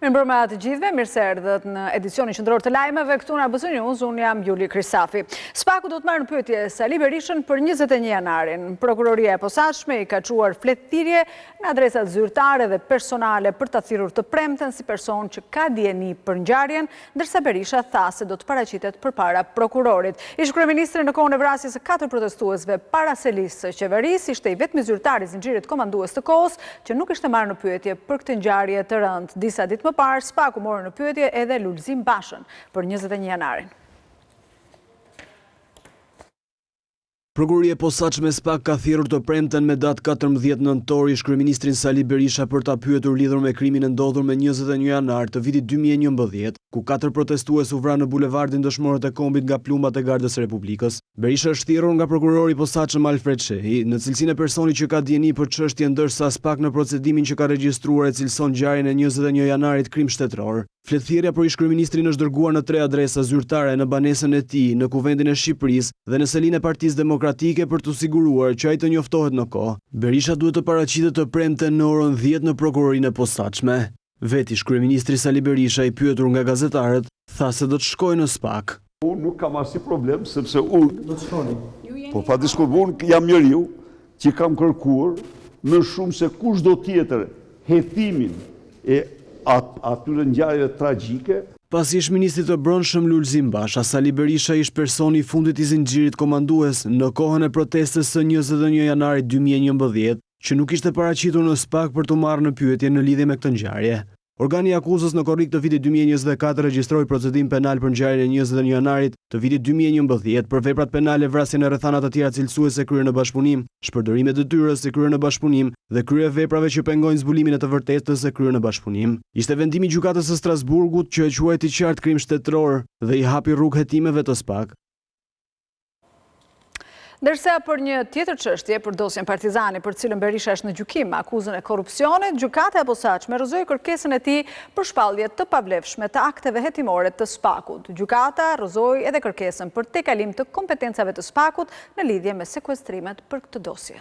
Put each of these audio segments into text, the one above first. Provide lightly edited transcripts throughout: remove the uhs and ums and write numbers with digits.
Mirëmbrëma të gjithëve, mirë se erdhët në edicionin qendror të lajmeve këtu në ABC News. Unë jam Juli Kristafi. Spaku do të marrë në pyetje Sali Berishën për 21 janarin. Prokuroria e posaçme i ka çuar fletëthirrje në adresat zyrtare dhe personale për ta thirrur të premten si person që ka dieni për ngjarjen, ndërsa Berisha tha se do të paraqitet përpara prokurorit. Ish kryeministri në kohën e vrasjes së 4 protestuesve para selisë së qeverisë ishte i vetmi zyrtar i zinxhirit komandues të kohës që nuk ishte marrë në pyetje për këtë ngjarje të rëndë. Disa ditë më parë, Spaku morë në pyetje edhe Lulzim Bashën për 21 janarin. Prokuroria e posaçme SPAK ka thirrur të premten me datë 14 nëntor ish kryeministrin Sali Berisha për ta pyetur lidhur me krimin e ndodhur me 21 janar të vitit 2011, ku 4 protestues u vranë në bulevardin Dëshmorët e Kombit nga plumbat e Gardës së Republikës. Berisha është thirrur nga prokurori i posaçëm Alfred Shehi në cilësinë e personit që ka dieni për çështje, ndërsa SPAK në procedimin që ka regjistruar e cilëson ngjarjen e 21 janarit krim shtetëror. Fletëthirrja për ish kryeministrin është dërguar në 3 adresa zyrtare në banesën e tij, në Kuvendin e Shqipërisë dhe në selinë e Partisë Demokratike për të siguruar që ai të njoftohet në kohë. Berisha duhet të paraqitet të premten në orën 10 në prokurorinë e posaçme. Vetë ish kryeministri Sali Berisha, i pyetur nga gazetarët, tha se do të shkojë në SPAK. Unë nuk kam asnjë problem sepse unë po pa diskutuar jam njeriu që kam kërkuar më shumë se kushdo tjetër hethimin e atyre ngjarjeve tragjike. Pas ish ministri të brendshëm Lulzim Basha, Sali Berisha ish personi i fundit i zinxhirit komandues në kohën e protestës së 21 janarit 2011, që nuk ishte paraqitur në SPAK për të marrë në pyetje në lidhje me këtë ngjarje. Organi i akuzës në korrik të vitit 2024 regjistroi procedim penal për ngjarjen e 21 janarit të vitit 2011 për veprat penale, vrasjen e rrethana të tjera cilësuese kryer në bashkëpunim, shpërdorime detyrës e kryer në bashkëpunim dhe krye veprave që pengojnë zbulimin e të vërtetës e kryer në bashkëpunim. Ishte vendimi i gjykatës së Strasburgut që e quajti qartë krim shtetëror dhe i hapi rrugë hetimeve të SPAK. Ndërsa për një tjetër çështje, për dosjen Partizani, për cilën Berisha është në gjykim akuzën e korrupsionit, gjykata e posaçme rrëzoi kërkesën e tij për shpallje të pavlefshme të akteve hetimore të SPAK-ut. Gjykata rrëzoi edhe kërkesën për tejkalim të kompetencave të SPAK-ut në lidhje me sekuestrimet për këtë dosje.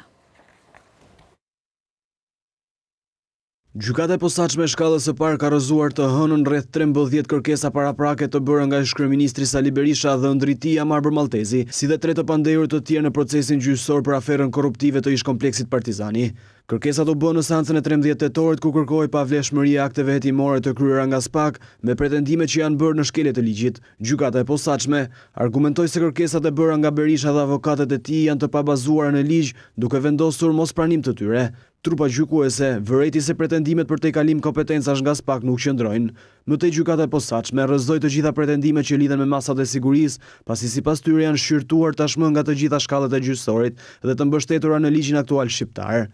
Gjykata e posaçme e shkallës së parë ka rrëzuar të hënën rreth 13 kërkesa paraprake të bëra nga ish kryeministri Sali Berisha dhe ndritia Marbër Maltezi, si dhe 3 të pandehurit të tjerë në procesin gjyqësor për aferën korruptive të ish kompleksit Partizani. Kërkesat u bën në seancën e 13 tetorit, ku kërkoi pavlefshmëria e akteve hetimore të kryera nga SPAK me pretendime që janë bërë në shkelje të ligjit. Gjykata e posaçme argumentoi se kërkesat e bëra nga Berisha dhe avokatët e tij janë të pabazuara në ligj, duke vendosur mospranim të tyre. Trupa gjykuese vërejti se pretendimet për tejkalim kompetencash nga SPAK nuk qëndrojnë. Mëtej gjykata e posaçme rrëzoi të gjitha pretendimet që lidhen me masat e sigurisë, pasi sipas tyre janë shqyrtuar tashmë nga të gjitha shkallët e gjyqësorit dhe të mbështetura në ligjin aktual shqiptar.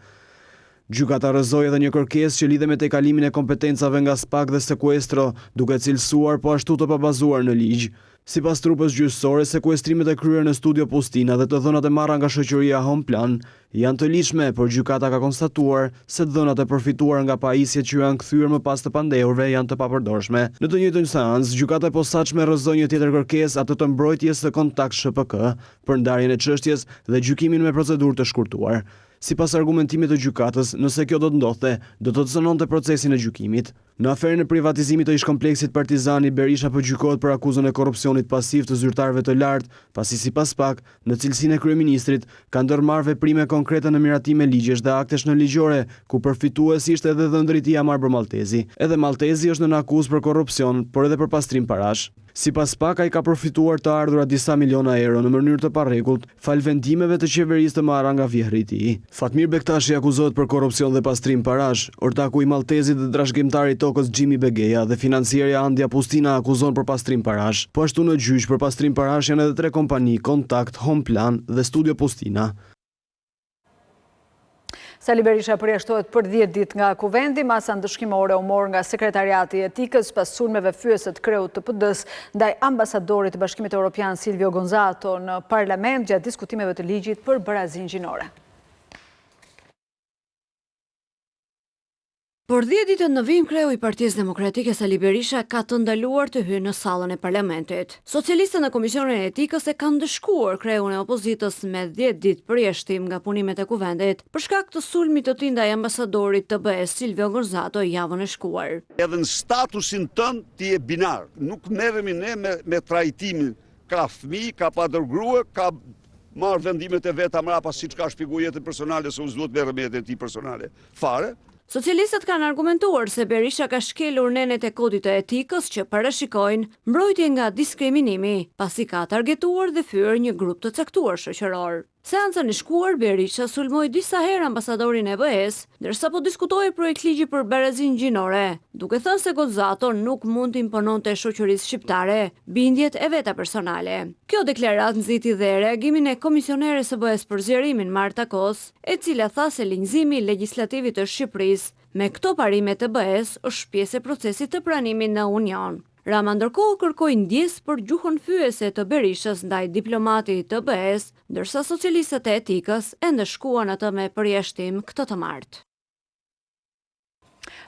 Gjykata rrëzoi edhe një kërkesë që lidhet me tejkalimin e kompetencave nga SPAK dhe sekuestro, duke cilësuar po ashtu të pabazuar në ligj. Sipas trupës gjyqësore, sekuestrimet e kryer në Studio Pustina dhe të dhënat e marra nga shoqëria Home Plan janë të ligjshme, por gjykata ka konstatuar se dhënat e përfituar nga pajisjet që janë kthyer më pas të pandehurve janë të papërdorshme. Në të njëjtën seancë, gjykata e posaçme rrëzoi një tjetër kërkesë, atë të mbrojtjes së Kontakt SHPK, për ndarjen e çështjes dhe gjykimin me procedurë të shkurtuar. Sipas argumentimit të gjykatës, nëse kjo do të ndodhte, do të cënonte procesin e gjykimit. Në aferën e privatizimit të ish kompleksit Partizani, Berisha po gjykohet për akuzën e korrupsionit pasiv të zyrtarëve të lartë, pasi sipas SPAK, në cilësinë e kryeministrit, ka ndërmarrë veprime konkrete në miratim me ligjesh dhe aktesh në ligjore, ku përfitues ishte edhe dhëndritia Marbër Maltezi. Edhe Maltezi është në akuzë për korrupsion, por edhe për pastrim parash. Sipas SPAK, ai ka përfituar të ardhurat disa miliona euro në mënyrë të parregullt, fal vendimeve të qeverisë të marra nga vjehri i tij. Fatmir Bektashi akuzohet për korrupsion dhe pastrim parash. Ortaku i Maltezit dhe trashëgimtari i tokës Xhimi Begeja dhe financierja Andja Pustina akuzon për pastrim parash. Po ashtu në gjyq për pastrim parash janë edhe 3 kompani, Kontakt, Home Plan dhe Studio Pustina. Sali Berisha përjashtohet për 10 ditë nga kuvendi, masa ndëshkimore u mor nga sekretariati i etikës pas sulmeve fyese të kreut të PD-s ndaj ambasadorit të Bashkimit Evropian Silvio Gonzato në parlament gjatë diskutimeve të ligjit për barazinë gjinore. Por 10 ditë në vim, kreu i Partisë Demokratike Sali Berisha ka të ndaluar të hyjë në sallën e parlamentit. Socialistët në Komisionin e Etikës e kanë dëshkuar kreun e opozitës me 10 ditë përjashtim nga punimet e kuvendit për shkak të sulmit të tij ndaj ambasadorit të BE-s Silvio Gorzato javën e shkuar. Edhe në statusin tënd ti je binar, nuk merremi ne me trajtimin, ka fëmijë, ka padërgrua, ka marrë vendimet e veta mrapa siç ka shpjeguar jetën personale se unë s'duhet merrem me jetën e tij personale. Fare. Socialistët kanë argumentuar se Berisha ka shkelur nenet e kodit të etikës që parashikojnë mbrojtje nga diskriminimi, pasi ka targetuar dhe fyer një grup të caktuar shoqëror. Seancën e shkuar, Berisha sulmoi disa herë ambasadorin e BE-s, ndërsa po diskutoi projekt ligji për barazinë gjinore, duke thënë se Gorzato nuk mund të impononte shoqërisë shqiptare bindjet e veta personale. Kjo deklaratë nxiti dhe reagimin e komisioneres së BE-s për zgjerimin Marta Kos, e cila tha se linjëzimi legislativ të Shqipërisë me këto parime të BE-s është pjesë e procesit të pranimit në Union. Rama ndërkohë kërkoi ndjes për gjuhën fyese të Berishës ndaj diplomatit të BE-s, ndërsa socialistët e etikës e ndëshkuan atë me përjashtim këtë të martë.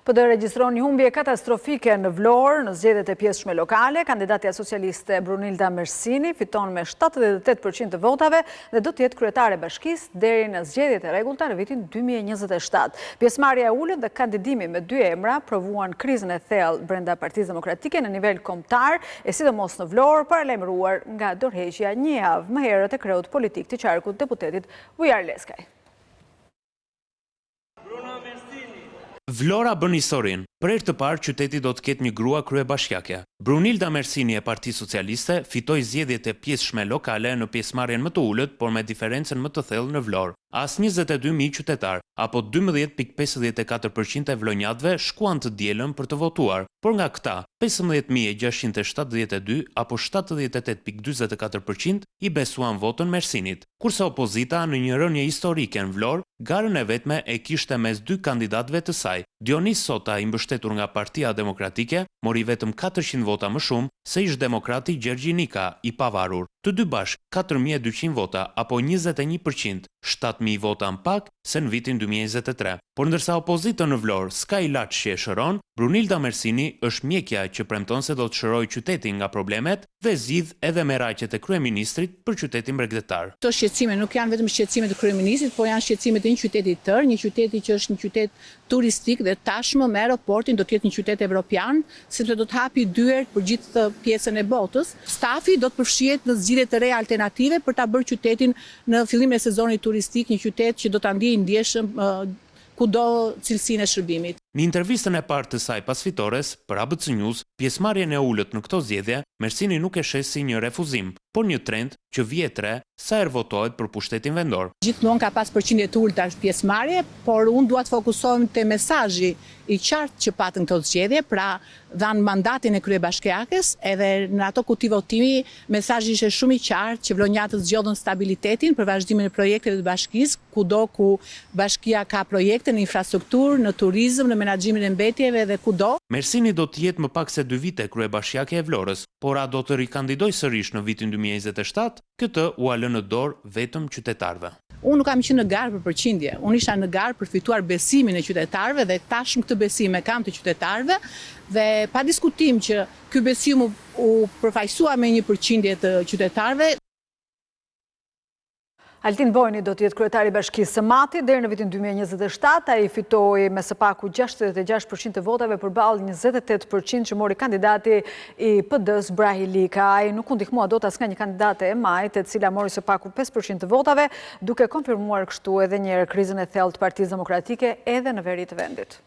PD regjistron një humbje katastrofike në Vlorë në zgjedhjet e pjesëshme lokale. Kandidatja socialiste Brunilda Mersini fiton me 78% të votave dhe do të jetë kryetare e bashkisë deri në zgjedhjet e rregullta në vitin 2027. Pjesëmarrja e ulët dhe kandidimi me 2 emra provuan krizën e thellë brenda Partisë Demokratike në nivel kombëtar, e sidomos në Vlorë, paralajmëruar nga dorëheqja një javë më herët e kreut politik të qarkut deputetit Bujar Leskaj. Vlora bën historinë. Për herë të parë qyteti do të ketë një grua kryebashkiake. Brunilda Mersini e Partisë Socialiste fitoi zgjedhjet e pjesëshme lokale në pjesëmarrjen më të ulët, por me diferencën më të thellë në Vlorë. As 22.000 qytetar, apo 12.54% e vlonjatëve shkuan të dielën për të votuar, por nga këta, 15.672 apo 78.44% i besuan votën Mersinit, kurse opozita në një rënje historike në Vlorë, garën e vetme e kishte mes 2 kandidatëve të saj. Dionis Sota, i mbështetur nga Partia Demokratike, mori vetëm 400 vota më shumë se ish demokrati Gjergji Nika, i pavarur. Të dy bashk 4.200 vota, apo 21%, 7.000 vota më pak se në vitin 2023. Por ndërsa opozita në Vlorë s'ka ilaç që e shëron, Brunilda Mersini është mjekja që premton se do të shërojë qytetin nga problemet dhe zgjidh edhe merakjet e kryeministrit për qytetin bregdetar. Këto shqetësime nuk janë vetëm shqetësimet e kryeministrit, por janë shqetësimet e një qyteti të tërë, një qyteti që është një qytet turistik dhe tashmë me aeroportin do të jetë një qytet evropian, sepse do të hapi dyer për gjithë pjesën e botës. Stafi do të përfshihet në zgjidhje të reja alternative për ta bërë qytetin në fillimin e sezonit turistik një qytet që do ta ndjejë ndjeshëm kudo cilësinë e shërbimit. Në intervistën e parë të saj pas fitores për ABC News, pjesëmarrjen e ulët në këto zgjedhje, Mersini nuk e sheh si një refuzim, por një trend që vjetre sa herë votohet për pushtetin vendor. Gjithmonë ka pas përqindje të ulta pjesëmarrje, por unë dua të fokusohem te mesazhi i qartë që patën këto zgjedhje, pra dhanë mandatin e kryebashkiakes, edhe në ato kuti votimi mesazhi ishte shumë i qartë që vlonjatët zgjodhen stabilitetin për vazhdimin e projekteve të bashkisë, kudo ku bashkia ka projekte në infrastrukturë, në turizëm, në menaxhimin e mbetjeve dhe kudo. Mersini do të jetë më pak se 2 vite kryebashkiake e Vlorës, por a do të rikandidojë sërish në vitin 2027? Këtë u lë në dorë vetëm qytetarëve. Unë nuk kam qenë në garë për përqindje, unë isha në garë për fituar besimin e qytetarëve dhe tashmë këtë besim e kam të qytetarëve dhe pa diskutim që ky besim u përfaqësua me një përqindje të qytetarëve. Altin Bojni do të jetë kryetari i bashkisë së Mati deri në vitin 2027. Ai fitoi me së paku 66% të votave përballë 28% që mori kandidati i PD-s Brahi Lika. Ai nuk u ndihmua dot as nga një kandidate e Majt, e cila mori së paku 5% të votave, duke konfirmuar kështu edhe një herë krizën e thellë të Partisë Demokratike edhe në veri të vendit.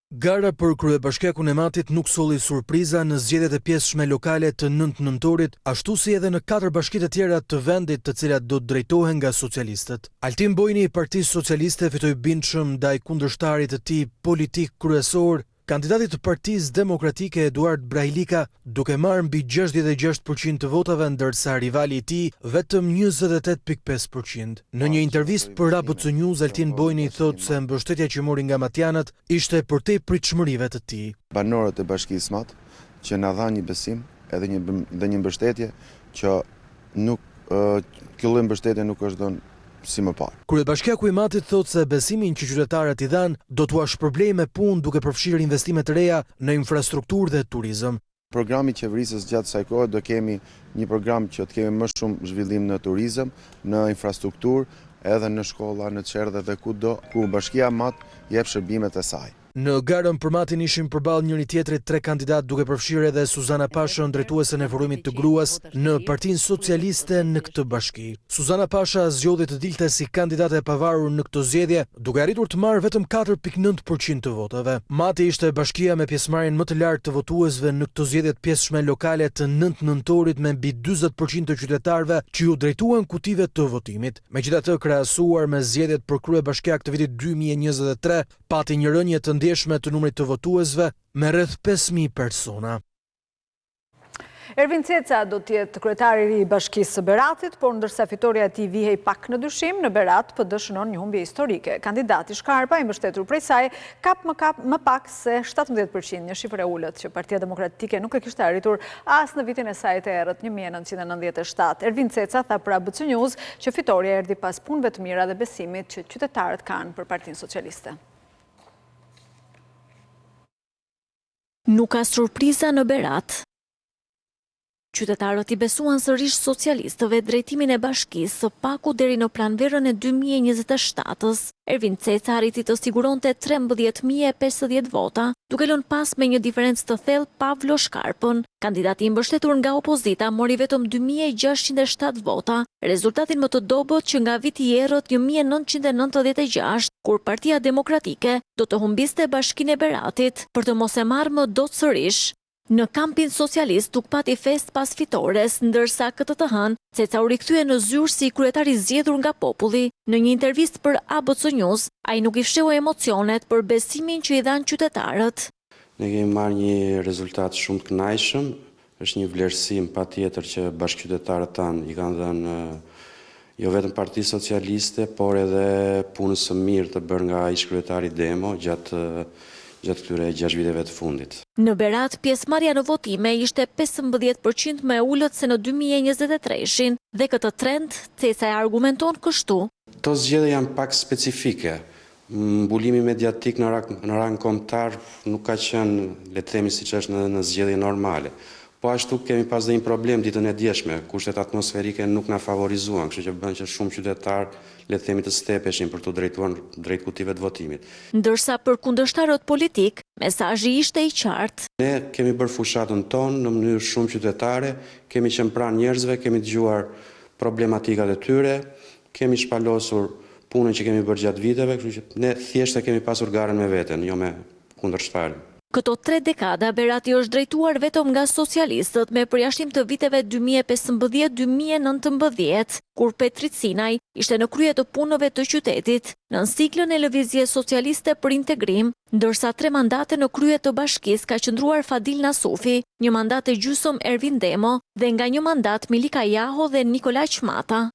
Gara për kryebashkiakun e Matit nuk solli surpriza në zgjedhjet e pjesëshme lokale të 9 nëntorit, ashtu si edhe në 4 bashkitë të tjera të vendit të cilat do të drejtohen nga socialistët. Altin Bojni i Partisë Socialiste fitoi bindshëm ndaj kundërshtarit të tij politik kryesor, kandidatit të Partisë Demokratike Eduard Brahilika, duke marrë mbi 66% të votave, ndërsa rivali i tij vetëm 28.5%. Në një intervistë për ABC News, Altin Bojni thotë se mbështetja që mori nga matianët ishte për te pritshmërive të tij. Banorët e bashkisë Mat që na dhanë një besim edhe një mbështetje që nuk kjo lloj mbështetje nuk është dhënë si më parë. Kryebashkiaku i Matit thotë se besimin që qytetarët i dhanë do t'u shpërblej me punë duke përfshirë investime të reja në infrastrukturë dhe turizëm. Programi qeverisës gjatë kësaj kohe do kemi një program që të kemi më shumë zhvillim në turizëm, në infrastrukturë, edhe në shkolla, në çerdhe dhe kudo ku Bashkia Mat jep shërbimet e saj. Në garën për Matin ishin përballë njëri tjetrit 3 kandidat duke përfshirë edhe Suzana Pashën, drejtuesen e Forumit të Gruas në Partinë Socialiste në këtë bashki. Suzana Pasha zgjodhi të dilte si kandidate e pavarur në këtë zgjedhje, duke arritur të marrë vetëm 4.9% të votave. Mati ishte bashkia me pjesëmarrjen më të lartë të votuesve në këtë zgjedhje të pjesëshme lokale të 9 nëntorit me mbi 40% të qytetarëve që u drejtuan kutive të votimit. Megjithatë, krahasuar me zgjedhjet për kryebashkiak të vitit 2023, pati një rënje të ndjeshme të numrit të votuesve me rreth 5.000 persona. Ervin Ceca do t'jetë kryetari i Bashkisë së Beratit, por ndërsa fitoria e tij vihej pak në dyshim, në Berat PD shënon një humbje historike. Kandidati Shkarpa, i mbështetur prej saj, kap më pak se 17%, një shifër e ulët që Partia Demokratike nuk e kishte arritur as në vitin e saj të errët 1997. Ervin Ceca tha për ABC News që fitoria erdhi pas punëve të mira dhe besimit që qytetarët kanë për Partinë Socialiste. Nuk ka surpriza në Berat. Qytetarët i besuan sërish socialistëve drejtimin e bashkisë së paku deri në pranverën e 2027-s. Ervin Ceca arriti të siguronte 13.050 vota, duke lënë pas me një diferencë të thellë Pavlo Shkarpën. Kandidati i mbështetur nga opozita mori vetëm 2.607 vota, rezultatin më të dobët që nga viti i errët 1996, kur Partia Demokratike do të humbiste Bashkinë e Beratit për të mos e marrë më dot sërish. Në kampin socialist tuk pati fest pas fitores, ndërsa këtë të hënë, Ceca u rikthye në zyrë si kryetari zgjedhur nga populli. Në një intervistë për ABC News, ai nuk i fsheu emocionet për besimin që i dhanë qytetarët. Ne kemi marrë një rezultat shumë të kënaqshëm, është një vlerësim patjetër që bashkëqytetarët tanë i kanë dhënë jo vetëm Partisë Socialiste, por edhe punës së mirë të bërë nga ish-kryetari Demo gjatë këtyre 6 viteve të fundit. Në Berat, pjesëmarrja në votime ishte 15% më e ulët se në 2023-shin dhe këtë trend Ceca e argumenton kështu. Këto zgjedhje janë pak specifike. Mbulimi mediatik në rang kombëtar nuk ka qenë, le të themi siç është në zgjedhje normale. Po ashtu kemi pas dhe një problem ditën e djeshme, kushtet atmosferike nuk na favorizuan, kështu që bën që shumë qytetarë, le të themi, të stepeshin për të drejtuar drejt kutive të votimit. Ndërsa për kundërshtarët politik, mesazhi ishte i qartë. Ne kemi bërë fushatën tonë në mënyrë shumë qytetare, kemi qenë pranë njerëzve, kemi dëgjuar problematikat e tyre, kemi shpalosur punën që kemi bërë gjatë viteve, kështu që ne thjesht kemi pasur garën me veten, jo me kundërshtarin. Këto 3 dekada, Berati është drejtuar vetëm nga socialistët me përjashtim të viteve 2015-2019, kur Petrit Sinaj ishte në krye të punëve të qytetit, në siklën e lëvizjes socialiste për integrim, ndërsa 3 mandate në krye të bashkisë ka qëndruar Fadil Nasufi, një mandat e gjysmë Ervin Demo dhe nga një mandat Milika Jaho dhe Nikolaj Çmata.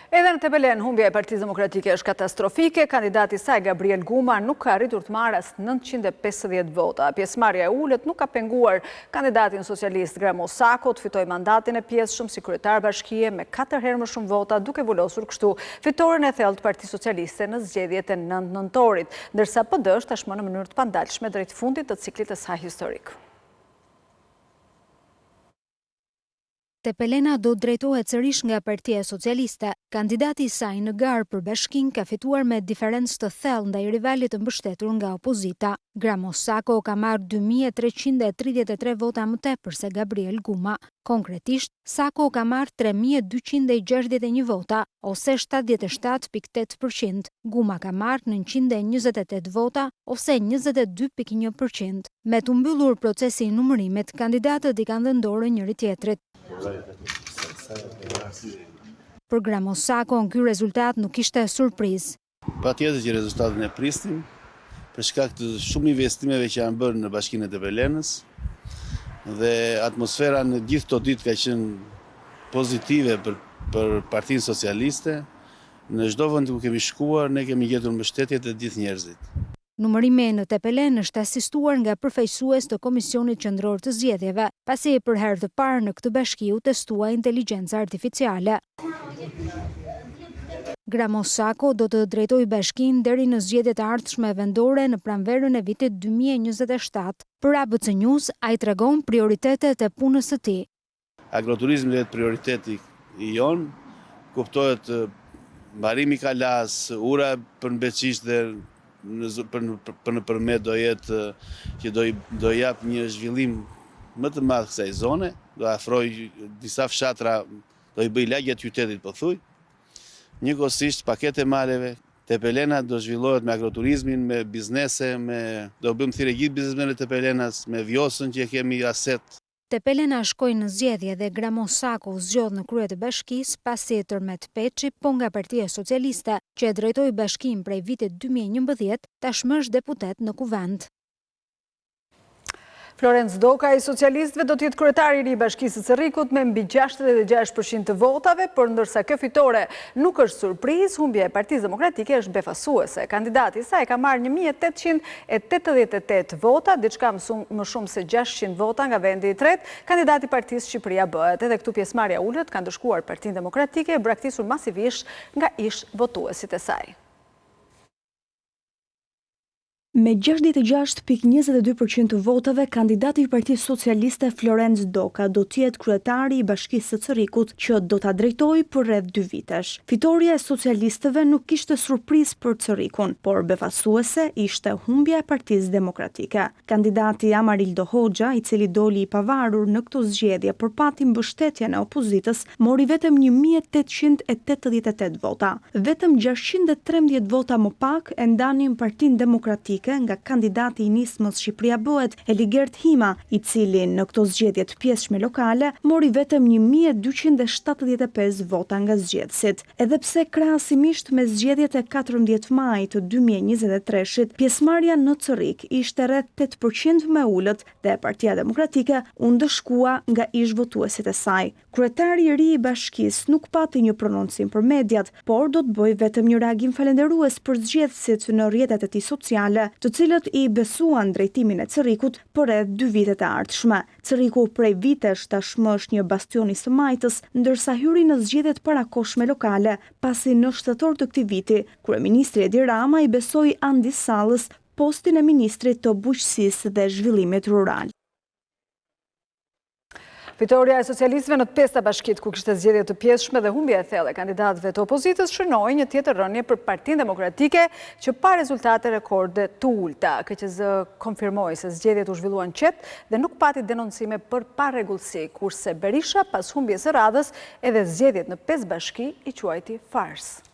Edhe në Tepelen, humbja e Partisë Demokratike është katastrofike. Kandidati i saj, Gabriel Guma, nuk ka arritur të marrë as 950 vota. Pjesëmarrja e ulët nuk ka penguar kandidatin socialist Gramo Sako të fitoj mandatin e pjesëshëm si kryetar bashkie me 4 herë më shumë vota, duke vulosur kështu fitoren e thellë të Partisë Socialiste në zgjedhjet e 9 nëntorit, ndërsa PD është tashmë në mënyrë të pandalshme drejt fundit të ciklit të saj historik. Tepelena do drejtohet sërish nga Partia Socialiste. Kandidati i saj në garë për bashkinë ka fituar me diferencë të thellë ndaj rivalit të mbështetur nga opozita. Gramo Sako ka marrë 2333 vota më tepër se Gabriel Guma. Konkretisht, Sako ka marrë 3261 vota, ose 77.8%. Guma ka marrë 928 vota, ose 22.1%. Me të mbyllur procesi i numërimit, kandidatët i kanë dhënë dorë njëri tjetrit. Për Gramo Sako, ky rezultat nuk ishte surprizë. Patjetër që rezultatin e prisnim, për shkak të shumë investimeve që janë bërë në Bashkinë e Tepelenës dhe atmosfera në gjithë këto ditë ka qenë pozitive për Partinë Socialiste. Në çdo vend ku kemi shkuar, ne kemi gjetur mbështetje të gjithë njerëzit. Numërimi në Tepelen është asistuar nga përfaqësues të Komisionit Qendror të Zgjedhjeve, pasi për herë të parë në këtë bashki u testua inteligjenca artificiale. Gramosako do të drejtoj bashkinë deri në zgjedhjet e ardhshme vendore në pranverën e vitit 2027. Për ABC News, ai tregon prioritetet e punës së tij. Agroturizmi është prioriteti i jon, kuptohet mbarimi i kalas, ura për mbeçish dhe në përmet do jetë që do jap një zhvillim më të madh kësaj zone, do afroj disa fshatra, do i bëj lagje të qytetit pothuaj. Njëkohësisht pakete maleve, Tepelena do zhvillohet me agroturizmin, me biznese, do bëjmë thirrje gjithë biznesmenët e Tepelenas, me Vjosën që kemi aset. Tepelena shkoi në zgjedhje dhe Gramosako zgjodh në krye të bashkisë pasi Tërmet Peçi, po nga Partia Socialiste, që e drejtoi bashkinë prej vitit 2011, tashmë është deputet në kuvend. Florenc Doka i socialistëve do t'jetë kryetari i ri i Bashkisë së Cerrikut me mbi 66% të votave, por ndërsa kjo fitore nuk është surprizë, humbja e Partisë Demokratike është befasuese. Kandidati i saj ka marrë 1888 vota, diçka më shumë se 600 vota nga vendi i tretë. Kandidati i Partisë Shqipëria bëhet. Edhe këtu pjesëmarrja ulët ka ndëshkuar Partinë Demokratike e braktisur masivisht nga ish votuesit e saj. Me 66.22% të votave, kandidati i Partisë Socialiste Florenc Doka do t'jetë kryetari i Bashkisë së Cerrikut që do ta drejtojë për rreth 2 vitesh. Fitoria e socialistëve nuk kishte surprizë për Cerrikun, por befasuese ishte humbja e Partisë Demokratike. Kandidati Amarildo Hoxha, i cili doli i pavarur në këto zgjedhje përpati mbështetjen e opozitës, mori vetëm 1888 vota. Vetëm 613 vota më pak e ndanin Partinë Demokratike nga kandidati i nismës Shqipëria Bëhet, Eligert Hima, i cili në këto zgjedhje të pjesshme lokale mori vetëm 1275 vota nga zgjedhësit. Edhe pse krahasimisht me zgjedhjet e 14 majit të 2023-shit, pjesëmarrja në Cerrik ishte rreth 8% më ulët dhe Partia Demokratike u ndëshkua nga ish votuesit e saj. Kryetari i ri i bashkisë nuk pati një prononcim për mediat, por do të bëjë vetëm një reagim falënderues për zgjedhësit në rrjetet e tij sociale, të cilët i besuan drejtimin e Cerrikut për rreth 2 vitet e ardhshme. Cerriku prej vitesh tashmë është një bastion i së majtës, ndërsa hyri në zgjedhjet parakohshme lokale, pasi në shtator të këtij viti, kryeministri Edi Rama i besoi Andis Sallës postin e ministrit të bujqësisë dhe zhvillimit rural. Fitoria e socialistëve në të pesta bashkit ku kishte zgjedhje të pjesshme dhe humbja e thellë e kandidatëve të opozitës shënoi një tjetër rënje për Partinë Demokratike që pa rezultate rekorde të ulta. KQZ konfirmoi se zgjedhjet u zhvilluan qetë dhe nuk pati denoncime për parregullsi, kurse Berisha pas humbjes së radhës edhe zgjedhjet në 5 bashki i quajti farsë.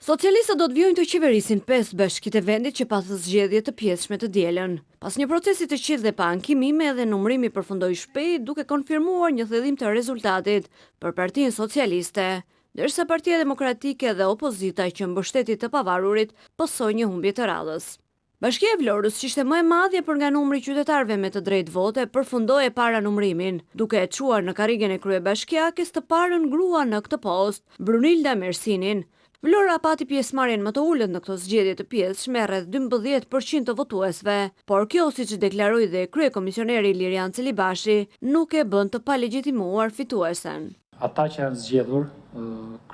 Socialistët do të vjojnë të qeverisin 5 bashkitë e vendit që pas zgjedhje të pjesshme të dielën. Pas një procesi të qetë dhe pa ankimime edhe numrimi përfundoi shpejt duke konfirmuar një thellim të rezultatit për Partinë Socialiste, ndërsa Partia Demokratike dhe opozita që mbështeti të pavarurit posoi një humbje të radhës. Bashkia e Vlorës, që ishte më e madhje për nga numri qytetarëve me të drejtë vote, përfundoi e para numrimin, duke e çuar në karrigen e kryebashkiakes të parën grua në këtë post, Brunilda Mersinin. Vlora pati pjesëmarrjen më të ulët në këto zgjedhje të pjesshme rreth 12% të votuesve, por kjo, siç deklaroi dhe kryekomisioneri Lirian Celibashi, nuk e bën të palegjitimuar fituesen. Ata që janë zgjedhur,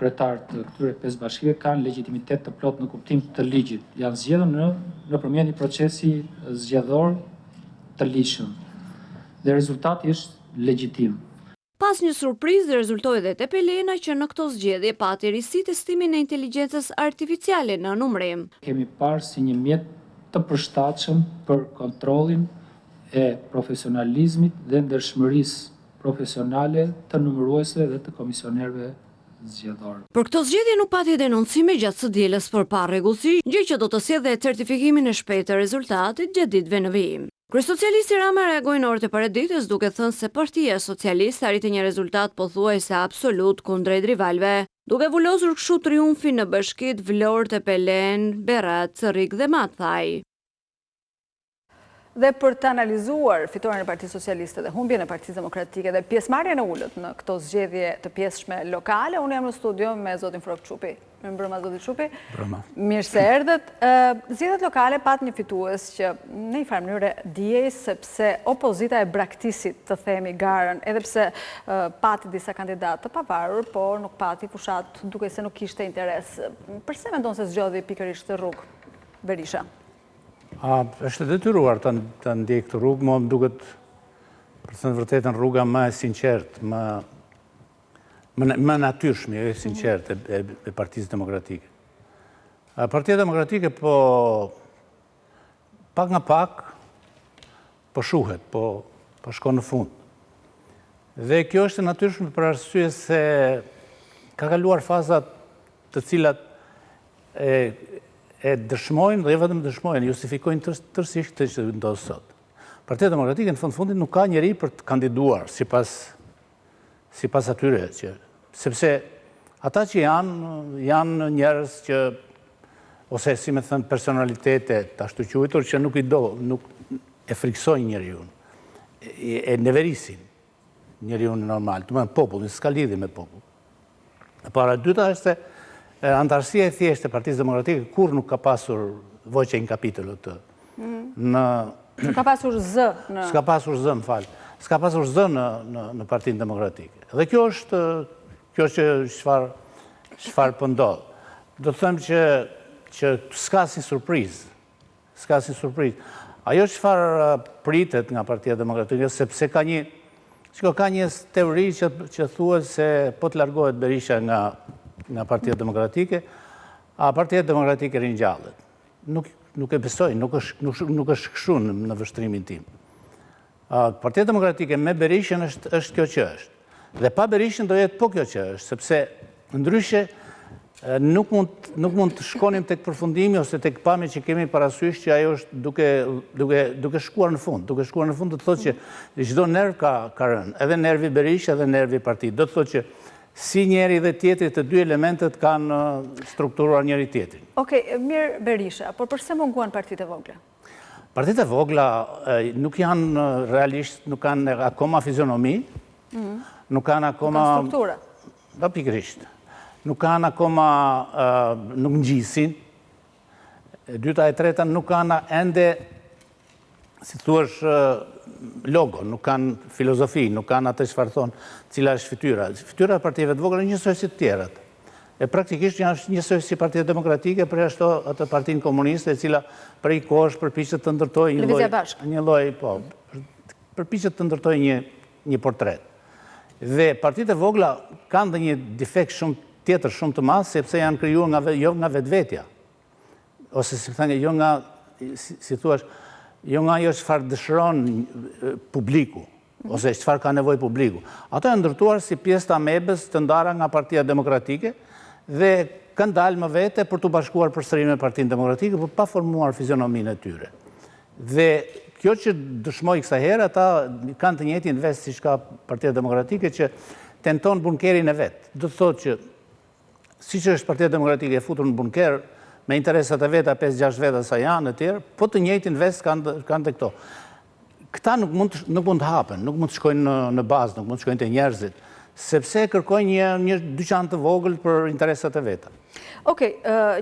kryetarët të këtyre 5 bashkive kanë legjitimitet të plot në kuptim të ligjit. Janë zgjedhur nëpërmjet një procesi zgjedhor të ligjshëm. Dhe rezultati është legjitim. Pas një surprizë rezultoi dhe Tepelena që në këto zgjedhje pati risi testimin e inteligjencës artificiale në numrim. Kemi parë si një mjet të përshtatshëm për kontrollin e profesionalizmit dhe ndershmërisë profesionale të numëruesve dhe të komisionerëve zgjedhor. Për këto zgjedhje nuk pati denoncime gjatë së dielës për parregullsi, gjë që do të sjellë certifikimin e shpejtë të rezultatit gjatë ditëve në vijim. Kryesocialisti Rama reagoi në orët e paraditës duke thënë se Partia Socialiste arriti një rezultat pothuajse absolut kundrejt rivalëve, duke vulosur kështu triumfin në bashkitë Vlorë, Tepelen, Berat, Cerrik dhe Matthaj. Dhe për të analizuar fitoren e Partisë Socialiste dhe humbjen e Partisë Demokratike dhe pjesëmarrjen e ullët në këto zgjedhje të pjesshme lokale, unë jam në studio me zotin Frok Çupi. Mbrëma, zoti Çupi. Mbrëma. Mirë se erdhët. Zgjedhjet lokale pat një fitues që në një farë mënyrë dijej sepse opozita e braktisit të themi garën, edhe pse pati disa kandidatë të pavarur, por nuk pati fushat duke se nuk kishte interes. Përse mendon se zgjodhi pikërisht të rrugë Berisha? Është detyruar të ndjek këtë rrugë, më duket për të thënë vërtetën rruga më e sinqert, më natyrshme e sinqert e Partisë Demokratike. Partia Demokratike pak nga pak po shuhet, po shkon në fund. Dhe kjo është e natyrshme për arsye se ka kaluar fazat të cilat e dëshmojnë dhe vetëm dëshmojnë, justifikojnë tërësisht të që ndodhë sot. Partia Demokratike në fundit nuk ka njeri për të kandiduar sipas atyre, sepse ata që janë njerëz që, ose si me thënë personalitete të ashtu quajtur, që nuk i do, nuk e friksojnë njeriun, e neverisin njeriun normal, të mënë popullin, s'ka lidhje me popull. Para dyta është se antarësia e thjeshtë e Partisë Demokratike kur nuk ka pasur voqe in capitolo të Nuk ka pasur zë në... S'ka pasur zë, më falë. S'ka pasur zë në Partinë Demokratike. Dhe kjo është që çfarë po ndodh. Do të them që s'ka si surprizë. S'ka si surprizë. Ajo çfarë pritet nga Partia Demokratike, sepse ka një teori që thuhet se po të largohet Berisha nga Partia Demokratike, a Partia Demokratike ringjallet. Nuk e besoj, nuk është kështu në vështrimin tim. Partia Demokratike me Berishën është kjo që është. Dhe pa Berishën do jetë po kjo që është, sepse ndryshe nuk mund të shkonim tek përfundimi ose tek pamja që kemi parasysh që ajo është duke shkuar në fund. Duke shkuar në fund do të thotë që çdo nerv ka rënë, edhe nervi Berisha dhe nervi Partit. Do të thotë që si njeri dhe tjetri të dy elementet kanë strukturuar njeri tjetrin. Okej, mirë Berisha, por përse munguan partitë e vogla? Partitë e vogla nuk janë realisht, nuk kanë akoma fizionomi, nuk kanë akoma... Nuk kanë struktura? Da pikërisht. Nuk kanë akoma, nuk ngjisin. Dyta e treta nuk kanë ende, si thuash, logo, nuk kanë filozofi, nuk kanë atë çfarë thonë, cila është fytyra. Fytyra e partive të vogla njësoj si të tjerat. E praktikisht janë njësoj si Partia Demokratike për ashtu atë Partinë Komuniste, e cila prej kohësh përpiqet të ndërtojë një lloj, përpiqet të ndërtojë një portret. Dhe partitë e vogla kanë dhe një defekt shumë të madh, sepse janë krijuar jo nga vetvetja. Ose si thënë, jo nga, si thuash, jo nga ajo çfarë dëshiron publiku, ose çfarë ka nevojë publiku. Ato janë ndërtuar si pjesë të amebës të ndara nga Partia Demokratike dhe kanë dalë më vete për të bashkuar përsëri me Partinë Demokratike, por pa formuar fizionominë e tyre. Dhe kjo që dëshmoj kësaj herë, ata kanë të njëjtin vest siç ka Partia Demokratike që tenton bunkerin e vet. Do të thotë që siç është Partia Demokratike e futur në bunker me interesat e veta 5-6 veta sa janë e tjerë, po të njëjtin vest kanë të këto. Këta nuk mund të hapen, nuk mund të shkojnë në bazë, nuk mund të shkojnë te njerëzit, sepse kërkojnë një dyqan të vogël për interesat e veta. Okej,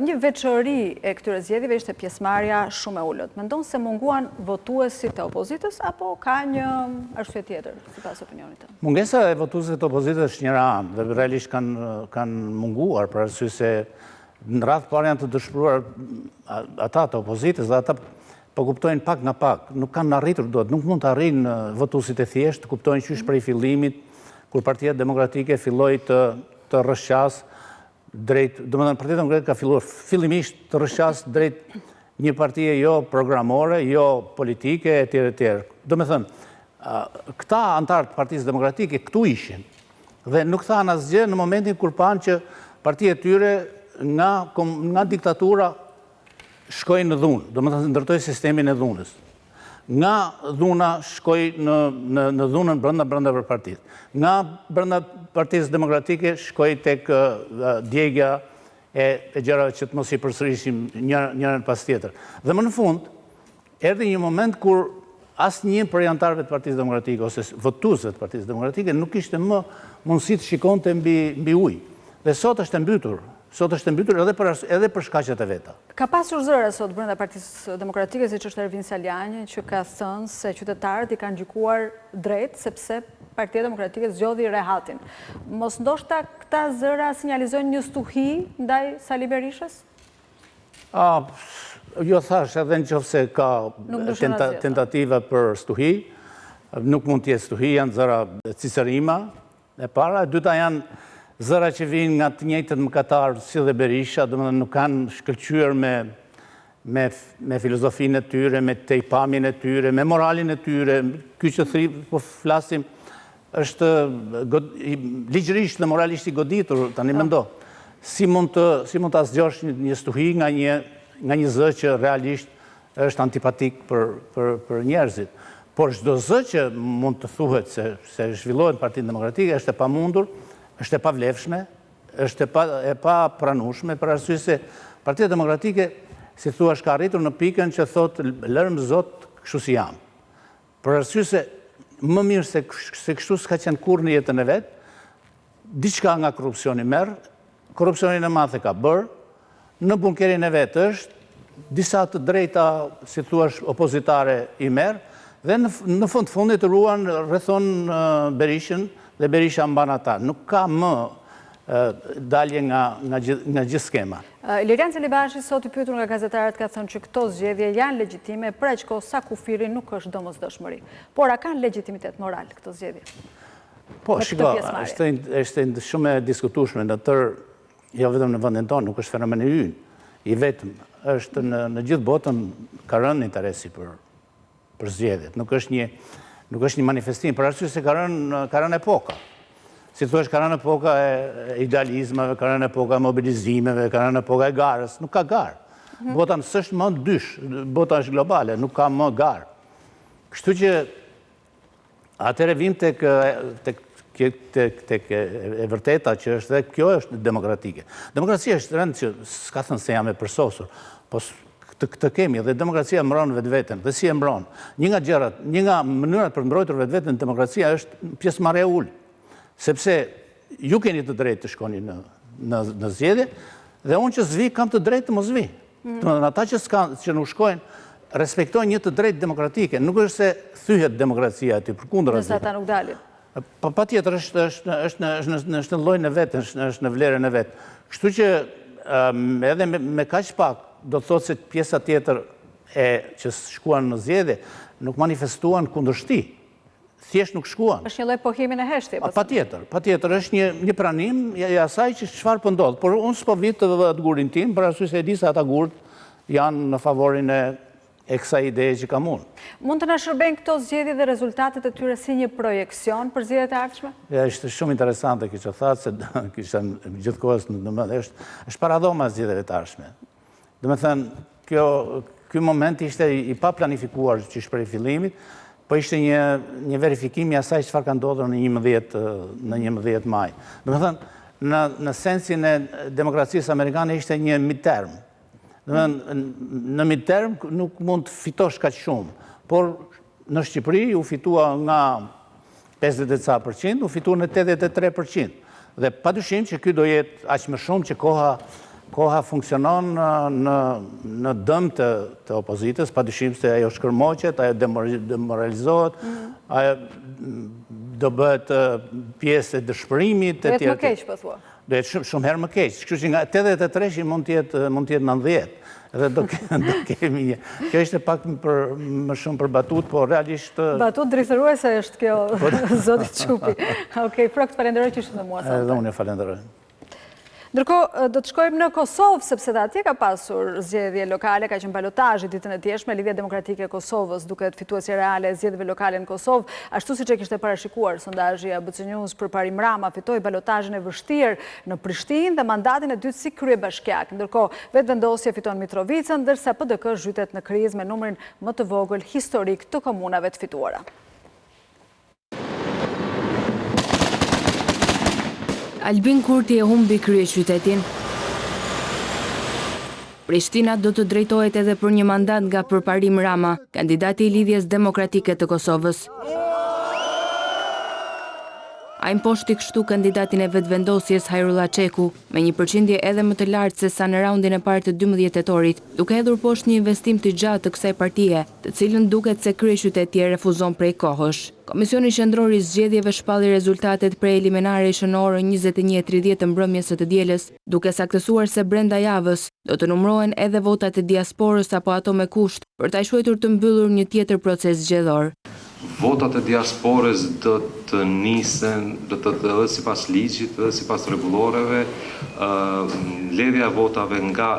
një veçori e këtyre zgjedhjeve ishte pjesëmarrja shumë e ulët. Mendon se munguan votuesit e opozitës apo ka një arsye tjetër sipas opinionit tënd? Mungesa e votuesve të opozitës është njëra anë dhe realisht kanë munguar për arsye se në radhë parë janë të dëshpëruar ata të opozitës dhe ata po kuptojnë pak nga pak, nuk kanë arritur dot, nuk mund të arrijnë votuesit e thjeshtë të kuptojnë qysh prej fillimit kur Partia Demokratike filloi të rrëshqas drejt, domethënë Partia Demokratike ka filluar fillimisht të rrëshqas drejt një partie jo programore, jo politike etj. Domethënë, këta antarë të Partisë Demokratike këtu ishin dhe nuk thanë asgjë në momentin kur panë që partia e tyre nga diktatura shkojnë në dhunë, domethënë ndërtoi sistemin e dhunës. Nga dhuna shkoj në dhunën brenda për partitë. Nga brenda Partisë Demokratike shkoj tek djegja e gjërave që të mos i përsërishim njërën pas tjetër. Dhe më në fund, erdhi një moment kur asë një për anëtarëve të Partisë Demokratike ose votuesve të Partisë Demokratike nuk ishte më mundësi të shikonte mbi ujë. Dhe sot është e mbytur. Sot është e mbytur edhe për shkaqet e veta. Ka pasur zëra sot brenda Partisë Demokratike, siç është Ervin Saljani, që ka thënë se qytetarët i kanë gjykuar drejt sepse Partia Demokratike zgjodhi Rehatin. Mos ndoshta këta zëra sinjalizojnë një stuhi ndaj Sali Berishës? Jo thash edhe nëse ka tentativa për stuhi, nuk mund t'jetë stuhi, janë zëra Cicerima e para, e dyta janë zëra që vinë nga të njëjtët mëkatarë si dhe Berisha, domethënë nuk kanë shkëlqyer me filozofinë e tyre, me tejpamin e tyre, me moralin e tyre. Ky që po flasim është ligjërisht dhe moralisht i goditur, tani mendo. Si mund ta zgjosh një stuhi nga një zë që realisht është antipatik për njerëzit. Por çdo zë që mund të thuhet se zhvillohet Partinë Demokratike është e pamundur, është e pavlefshme, është e pa pranueshme, për arsye se Partia Demokratike, si thua, ka arritur në pikën që thot lërm Zot, kështu si jam. Për arsye se më mirë se kështu s'ka qenë kurrë në jetën e vet, diçka nga korrupsioni merr, korrupsionin e madh e ka bërë, në bunkerin e vet është, disa të drejta, si thua, opozitare i merr, dhe në fundit ruan rrethon Berishën, dhe Berisha mban ata. Nuk ka më dalje nga gjithë skema. Lirian Celibashi sot i pyetur nga gazetarët ka thënë që këto zgjedhje janë legjitime për aq kohë sa kufiri nuk është domosdoshmëri. Por a kanë legitimitet moral këto zgjedhje? Po, shiko, është shumë e diskutueshme në tërë, jo vetëm në vendin tonë, nuk është fenomen i ynë, i vetëm. Është në gjithë botën ka rënë interesi për zgjedhjet. Nuk është një manifestim, për arsye se ka rënë epoka. Si thuaç, ka rënë epoka e idealizmave, ka rënë epoka e mobilizimeve, ka rënë epoka e garës. Nuk ka garë. Bota s'është më dysh, bota është globale, nuk ka më garë. Kështu që atëherë vim tek e vërteta që është dhe kjo është demokratike. Demokracia është rënd që s'ka thënë se jam e përsosur, po këtë kemi, dhe demokracia mbron vetveten, dhe si e mbron. Një nga mënyrat për mbrojtur vetveten demokracia është pjesëmarrja e ulë, sepse ju keni të drejtë të shkoni në zgjedhje, dhe unë që zvi kam të drejtë të mos vi. Ata që nuk shkojnë respektojnë një të drejtë demokratike, nuk është se thyhet demokracia aty përkundër asaj. Nëse ata nuk dalin. Patjetër është në llojin e vet, është në vlerën e vet. Kështu që edhe me kaq pak do të thotë se pjesa tjetër që shkuan në zgjedhje nuk manifestuan kundërshti. Thjesht nuk shkuan. Është një lloj pohimi në heshtje. Patjetër është një pranim i asaj që çfarë po ndodh. Por unë s'po vi të vë gurin tim, për arsye se e di se ata gurt janë në favorin e kësaj ideje që kam unë. Mund të na shërbejnë këto zgjedhje dhe rezultatet e tyre si një projekcion për zgjedhjet e ardhshme? Është shumë interesante kjo që thatë, se kisha gjithkohës në mend, është paradhoma zgjedhjeve të ardhshme. Domethënë, ky moment ishte i pa planifikuar që shprej fillimit, po ishte një verifikim i asaj çfarë ka ndodhur në 11 maj. Domethënë, në sensin e demokracisë amerikane ishte një midterm. Në midterm nuk mund të fitosh kaq shumë, por në Shqipëri u fitua nga 50% u fitua në 83%. Dhe padyshim që ky do jetë aq më shumë që koha funksionon në dëm të opozitës, padyshim se ajo shkërmoqet, ajo demoralizohet, ajo do bëhet pjesë e dëshpërimit. Do jetë më keq, po thua. Do jetë shumë herë më keq. Kështu që nga 83 mund të jetë 90. Edhe do kemi një. Kjo ishte pak më shumë për batut, po realisht... Batut drejtëruese është kjo, zotit Çupi. Okej, Frok, të falenderoj që ishte me mua sot. Edhe unë e falenderoj. Ndërkohë, do të shkojmë në Kosovë, sepse dhe atje ka pasur zgjedhje lokale, ka qenë balotazhi ditën e djeshme, Lidhja Demokratike e Kosovës duket fituesi reale e zgjedhjeve lokale në Kosovë, ashtu siç e kishte parashikuar sondazhi ABC News për Parim Rama, fitoi balotazhin e vështirë në Prishtinë dhe mandatin e dytë si kryebashkiak. Ndërkohë, vetvendosje fiton Mitrovicën, ndërsa PDK zhytet në krizë me numrin më të vogël historik të komunave të fituara. Albin Kurti e humbi kryeqytetin. Prishtina do të drejtohet edhe për një mandat nga Përparim Rama, kandidati i Lidhjes Demokratike të Kosovës. A imposhti kështu kandidatin e vetëvendosjes Hajrullah Çeku, me një përqindje edhe më të lartë se sa në raundin e parë të 12 tetorit, duke hedhur poshtë një investim të gjatë të kësaj partie, të cilën duket se kryeqytetja refuzon prej kohësh. Komisioni Qendror i Zgjedhjeve shpalli rezultatet preliminare në orën 21:30 të mbrëmjes së të dielës, duke saktësuar se brenda javës do të numërohen edhe votat e diasporës apo ato me kusht për ta shkuetur të mbyllur një tjetër proces zgjedhor. Votat e diasporës do të nisen, do të edhe sipas ligjit, edhe sipas rregulloreve, ledhja e votave nga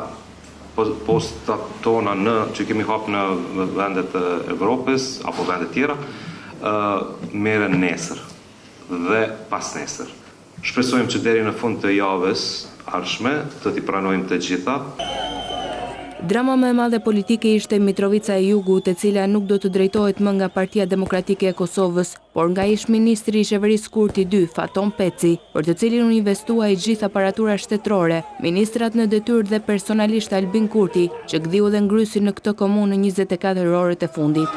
postat tona që kemi hapur në vendet e Evropës apo vende tjera, merren nesër dhe pas nesër. Shpresojmë që deri në fund të javës ardhshme të t'i pranojmë të gjitha. Drama më e madhe politike ishte Mitrovica e Jugut, e cila nuk do të drejtohet më nga Partia Demokratike e Kosovës, por nga ish-ministri i Qeverisë Kurti II, Faton Peci, për të cilin u investua i gjithë aparatura shtetërore, ministrat në detyrë dhe personalisht Albin Kurti, që gdhiu dhe ngrysi në këtë komunë në 24 orët e fundit.